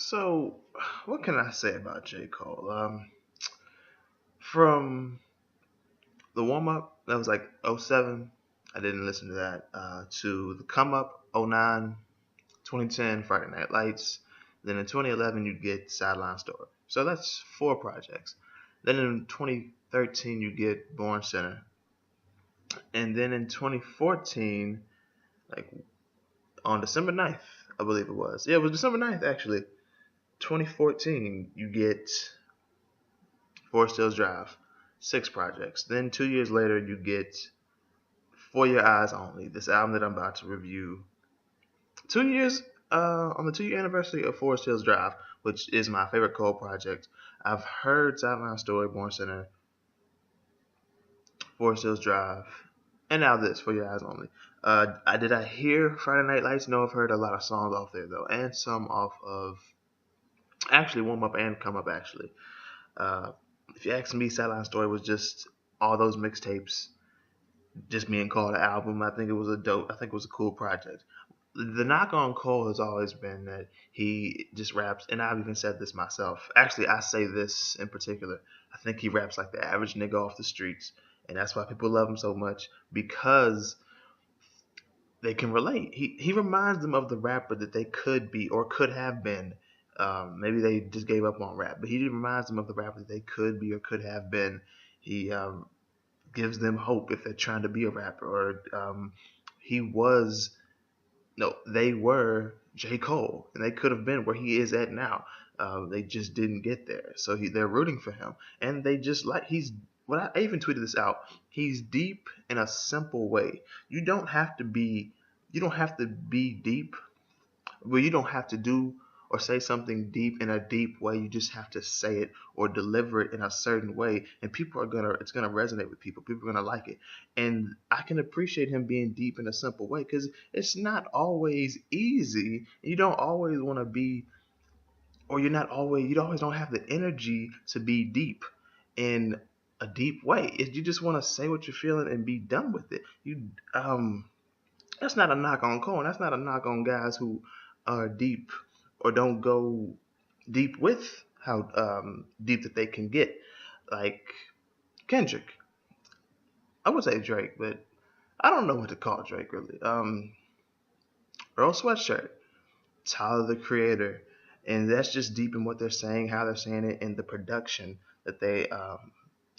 So, what can I say about J. Cole? From the warm up, that was like '07. I didn't listen to that. To the come up, '09, 2010, Friday Night Lights. Then in 2011, you get Sideline Story. So that's four projects. Then in 2013, you get Born Center. And then in 2014, like on December 9th, I believe it was. Yeah, it was December 9th, actually. 2014, you get Forest Hills Drive, six projects. Then 2 years later, you get For Your Eyes Only, this album that I'm about to review. 2 years on the 2 year anniversary of Forest Hills Drive, which is my favorite Cole project. I've heard Sideline Story, Born Center, Forest Hills Drive, and now this For Your Eyes Only. I hear Friday Night Lights? No, I've heard a lot of songs off there though, and some off of actually Warm Up and Come Up actually. Uh, if you ask me, Sideline Story was just all those mixtapes, just me and Cole the album. I think it was a dope. I think it was a cool project. The knock on Cole has always been that he just raps, and I've even said this myself. Actually, I say this in particular. I think he raps like the average nigga off the streets, and that's why people love him so much because they can relate. He reminds them of the rapper that they could be or could have been. Maybe they just gave up on rap, but he reminds them of the rapper that they could be or could have been. He gives them hope if they're trying to be a rapper, or he was no, they were J. Cole, and they could have been where he is at now. They just didn't get there, so they're rooting for him, and they just like he's. What I even tweeted this out. He's deep in a simple way. You don't have to be. You don't have to be deep. Well, you don't have to do or say something deep in a deep way. You just have to say it or deliver it in a certain way, and people are gonna. It's gonna resonate with people. People are gonna like it, and I can appreciate him being deep in a simple way because it's not always easy. You don't always want to be, or you're not always. You always don't have the energy to be deep in a deep way. You just want to say what you're feeling and be done with it. That's not a knock on Cole. That's not a knock on guys who are deep or don't go deep with how deep that they can get. Like Kendrick, I would say Drake, but I don't know what to call Drake really. Earl Sweatshirt, Tyler the Creator, and that's just deep in what they're saying, how they're saying it, and the production that they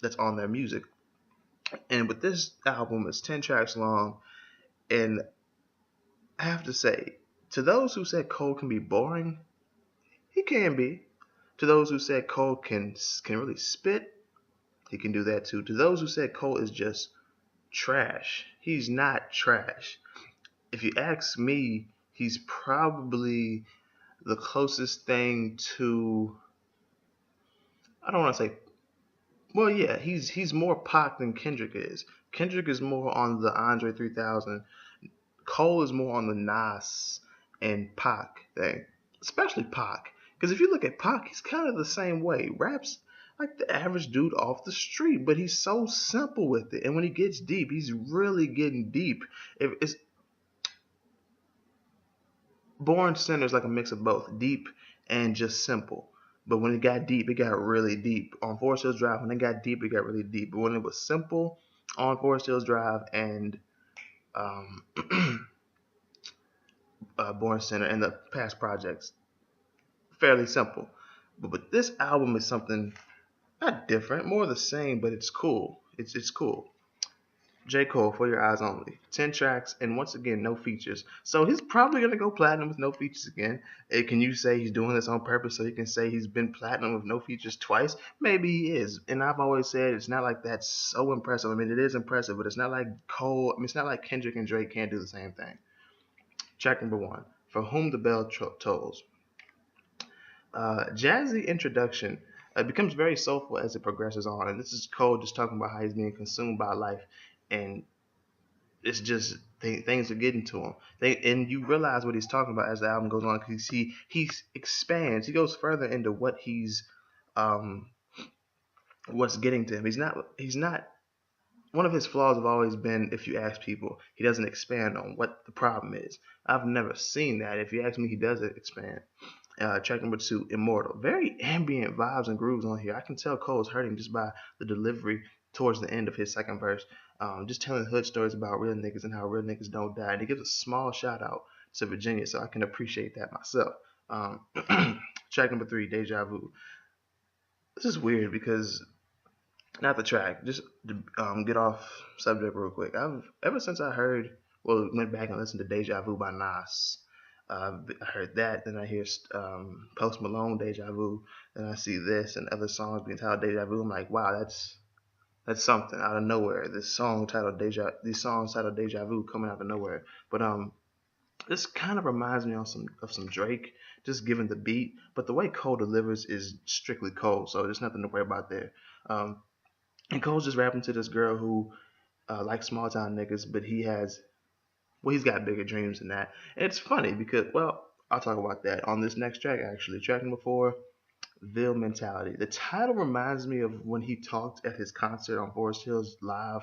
that's on their music. And with this album, it's 10 tracks long, and I have to say, to those who said Cole can be boring, he can be. To those who said Cole can really spit, he can do that too. To those who said Cole is just trash, he's not trash. If you ask me, he's probably the closest thing to, I don't want to say, well, yeah, he's more Pac than Kendrick is. Kendrick is more on the Andre 3000. Cole is more on the Nas and Pac thing, especially Pac. Because if you look at Pac, he's kind of the same way. Raps like the average dude off the street, but he's so simple with it. And when he gets deep, he's really getting deep. If it's Born Center is like a mix of both, deep and just simple. But when it got deep, it got really deep. On Forest Hills Drive, when it got deep, it got really deep. But when it was simple on Forest Hills Drive and um, Born Center and the past projects, fairly simple. But this album is something not different, more the same, but it's cool. It's cool. J. Cole, For Your Eyes Only. 10 tracks, and once again, no features. So he's probably going to go platinum with no features again. Can you say he's doing this on purpose so you can say he's been platinum with no features twice? Maybe he is. And I've always said it's not like that's so impressive. I mean, it is impressive, but it's not like Cole. I mean, it's not like Kendrick and Drake can't do the same thing. Track number one, For Whom the Bell Tolls. Jazzy introduction becomes very soulful as it progresses on, and this is Cole just talking about how he's being consumed by life, and it's just things are getting to him. And you realize what he's talking about as the album goes on because he expands, he goes further into what he's um, what's getting to him. He's not. One of his flaws have always been, if you ask people, he doesn't expand on what the problem is. I've never seen that. If you ask me, he does expand. Track number 2, Immortal. Very ambient vibes and grooves on here. I can tell Cole's hurting just by the delivery towards the end of his second verse. Just telling hood stories about real niggas and how real niggas don't die. And he gives a small shout out to Virginia, so I can appreciate that myself. Um, Track number 3, Deja Vu. This is weird because not the track. Just to get off subject real quick. I've ever since I went back and listened to Deja Vu by Nas. I heard that, then I hear Post Malone Deja Vu, then I see this and other songs being titled Deja Vu. I'm like, wow, that's something out of nowhere. These songs titled Deja Vu coming out of nowhere. But this kind of reminds me of some Drake, just given the beat. But the way Cole delivers is strictly Cole, so there's nothing to worry about there. Um, and Cole's just rapping to this girl who likes small town niggas, but he's got bigger dreams than that. And it's funny because, well, I'll talk about that on this next track actually. Track number 4, Ville Mentality. The title reminds me of when he talked at his concert on Forest Hills Live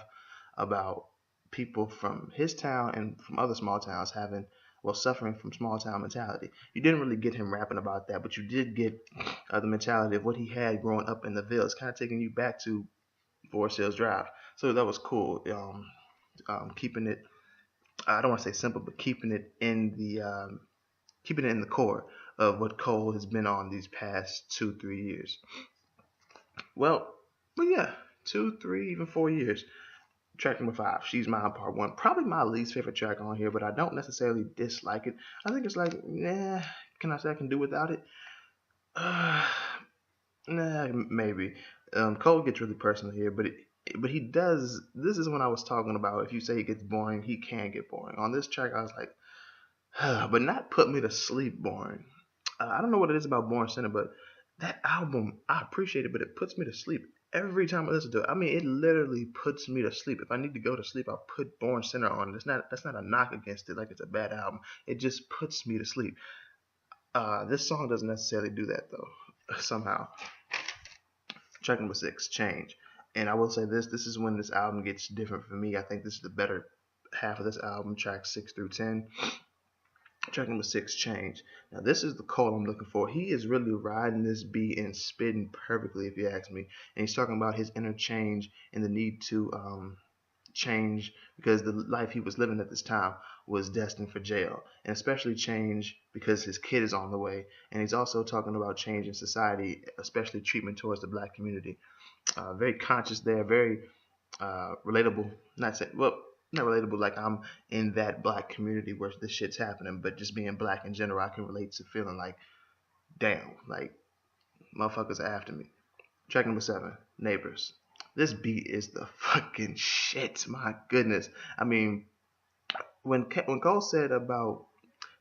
about people from his town and from other small towns suffering from small town mentality. You didn't really get him rapping about that, but you did get the mentality of what he had growing up in the Ville. It's kind of taking you back to Forest Hills Drive. So that was cool. Keeping it, I don't want to say simple, but keeping it in the core of what Cole has been on these past 2-3 years. Well, but yeah, 2, 3, even 4 years. Track number 5, She's Mine Part 1. Probably my least favorite track on here, but I don't necessarily dislike it. I think it's like, can I say I can do without it? Maybe. Cole gets really personal here, but he does. This is when I was talking about if you say he gets boring, he can get boring. On this track, I was like, but not put me to sleep boring. I don't know what it is about Born Center, but that album, I appreciate it, but it puts me to sleep every time I listen to it. I mean, it literally puts me to sleep. If I need to go to sleep, I'll put Born Center on. That's not a knock against it, like it's a bad album. It just puts me to sleep. This song doesn't necessarily do that though. Somehow. Track number 6, Change. And I will say this is when this album gets different for me. I think this is the better half of this album, tracks 6 through 10. Track number 6, Change. Now this is the Cole I'm looking for. He is really riding this beat and spitting perfectly, if you ask me. And he's talking about his inner change and the need to change because the life he was living at this time was destined for jail, and especially change because his kid is on the way. And he's also talking about change in society, especially treatment towards the black community. Very conscious there, very relatable. Not relatable like I'm in that black community where this shit's happening, but just being black in general, I can relate to feeling like, damn, like motherfuckers are after me. Track number 7, Neighbors. This beat is the fucking shit. My goodness. I mean, when Cole said about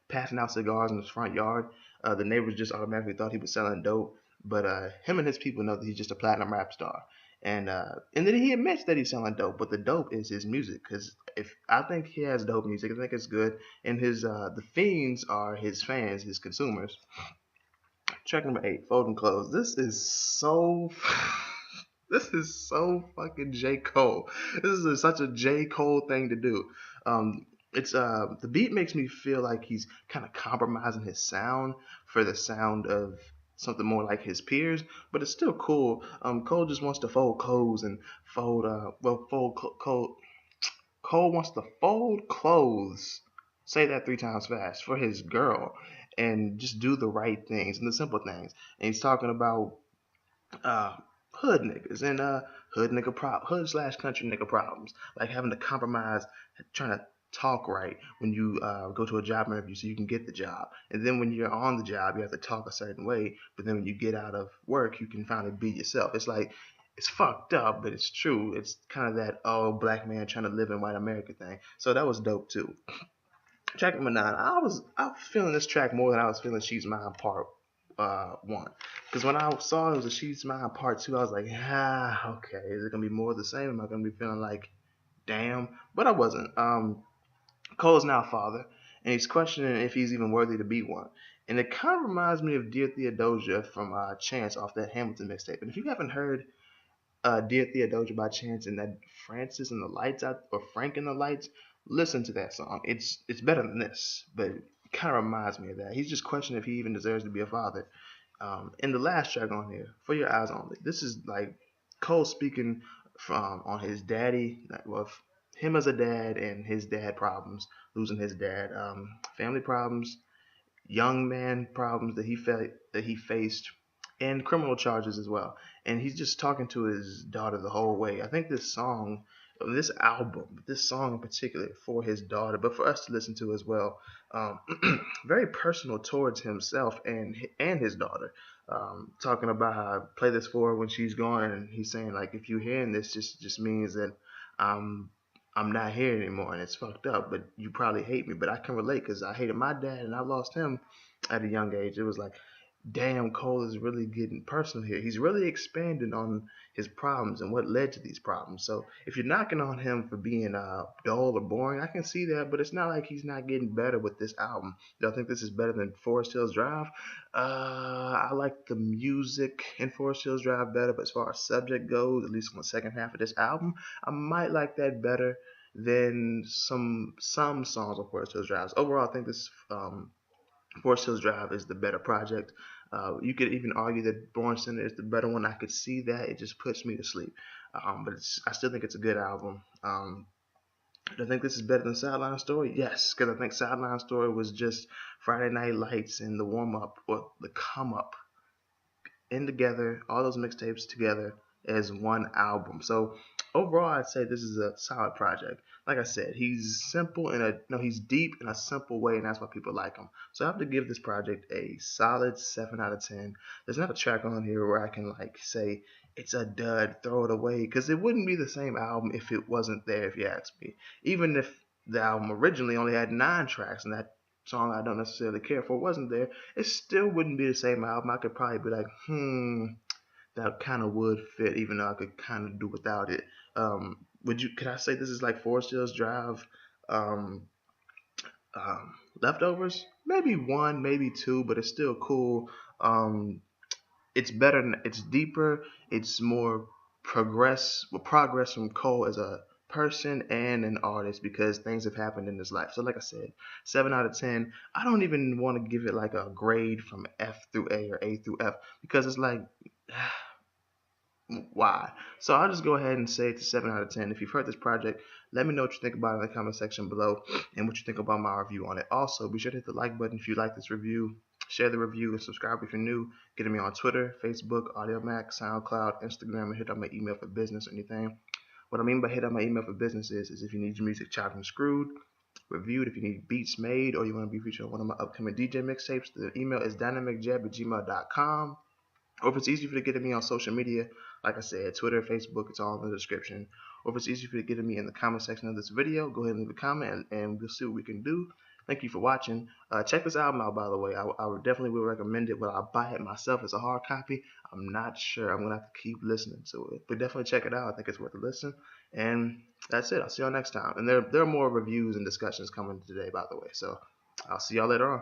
passing out cigars in his front yard, the neighbors just automatically thought he was selling dope. But him and his people know that he's just a platinum rap star, and then he admits that he's selling dope. But the dope is his music, because if I think he has dope music, I think it's good. And his the fiends are his fans, his consumers. Track number 8, Folding Clothes. This is so fucking J. Cole. This is such a J. Cole thing to do. It's The beat makes me feel like he's kind of compromising his sound for the sound of something more like his peers, but it's still cool. Cole just wants to fold clothes and Cole wants to fold clothes. Say that 3 times fast for his girl, and just do the right things and the simple things. And he's talking about uh, hood niggas and hood slash country nigga problems, like having to compromise, trying to talk right when you go to a job interview so you can get the job, and then when you're on the job you have to talk a certain way, but then when you get out of work you can finally be yourself. It's like, it's fucked up, but it's true. It's kind of that black man trying to live in white America thing. So that was dope too. Track number 9. I was feeling this track more than I was feeling She's Mine Part 1. Because when I saw it was a She's Mine Part 2, I was like, okay, is it gonna be more of the same? Am I gonna be feeling like, damn? But I wasn't. Cole's now a father, and he's questioning if he's even worthy to be one. And it kind of reminds me of Dear Theodosia from Chance off that Hamilton mixtape. And if you haven't heard Dear Theodosia by Chance and that Francis and the Lights out or Frank and the Lights, listen to that song. It's better than this, but kind of reminds me of that. He's just questioning if he even deserves to be a father. In the last track on here, For Your Eyes Only, this is like Cole speaking from on his daddy, well, him as a dad and his dad problems, losing his dad, family problems, young man problems that he faced, and criminal charges as well. And he's just talking to his daughter the whole way. I think this album, this song in particular, for his daughter, but for us to listen to as well, um, very personal towards himself and his daughter. Talking about how I play this for her when she's gone, and he's saying like, if you're hearing this, just means that I'm I'm not here anymore, and it's fucked up. But you probably hate me, but I can relate because I hated my dad, and I lost him at a young age. It was like, damn, Cole is really getting personal here. He's really expanding on his problems and what led to these problems. So if you're knocking on him for being dull or boring, I can see that, but it's not like he's not getting better with this album. Do I think this is better than Forest Hills Drive? I like the music in Forest Hills Drive better, but as far as subject goes, at least on the second half of this album, I might like that better than some songs on Forest Hills Drive. Overall, I think this Forest Hills Drive is the better project. You could even argue that Born Center is the better one. I could see that. It just puts me to sleep. But I still think it's a good album. Do I think this is better than Sideline Story? Yes, because I think Sideline Story was just Friday Night Lights and the warm up or the come up in together, all those mixtapes together as one album. So overall, I'd say this is a solid project. Like I said, he's simple in a no, he's deep in a simple way, and that's why people like him. So I have to give this project a solid 7 out of 10. There's not a track on here where I can like say it's a dud, throw it away, because it wouldn't be the same album if it wasn't there. If you ask me, even if the album originally only had 9 tracks and that song I don't necessarily care for wasn't there, it still wouldn't be the same album. I could probably be like, that kind of would fit, even though I could kind of do without it. Could I say this is like Forest Hills Drive, um, leftovers? Maybe one, maybe two, but it's still cool. It's better, it's deeper, it's more progress from Cole as a person and an artist because things have happened in his life. So like I said, 7 out of 10. I don't even want to give it like a grade from F through A or A through F because it's like why? So I'll just go ahead and say it's a 7 out of 10. If you've heard this project, let me know what you think about it in the comment section below and what you think about my review on it. Also, be sure to hit the like button if you like this review. Share the review and subscribe if you're new. Get me on Twitter, Facebook, AudioMac, SoundCloud, Instagram, and hit up my email for business or anything. What I mean by hit up my email for business is if you need your music chopped and screwed, reviewed, if you need beats made, or you want to be featured on one of my upcoming DJ mixtapes, the email is dynamicjab@gmail.com. Or if it's easy for you to get at me on social media, like I said, Twitter, Facebook, it's all in the description. Or if it's easy for you to get at me in the comment section of this video, go ahead and leave a comment and we'll see what we can do. Thank you for watching. Check this album out, by the way. I would definitely would recommend it. Will I buy it myself as a hard copy? I'm not sure. I'm going to have to keep listening to it. But definitely check it out. I think it's worth a listen. And that's it. I'll see y'all next time. And there are more reviews and discussions coming today, by the way. So I'll see y'all later on.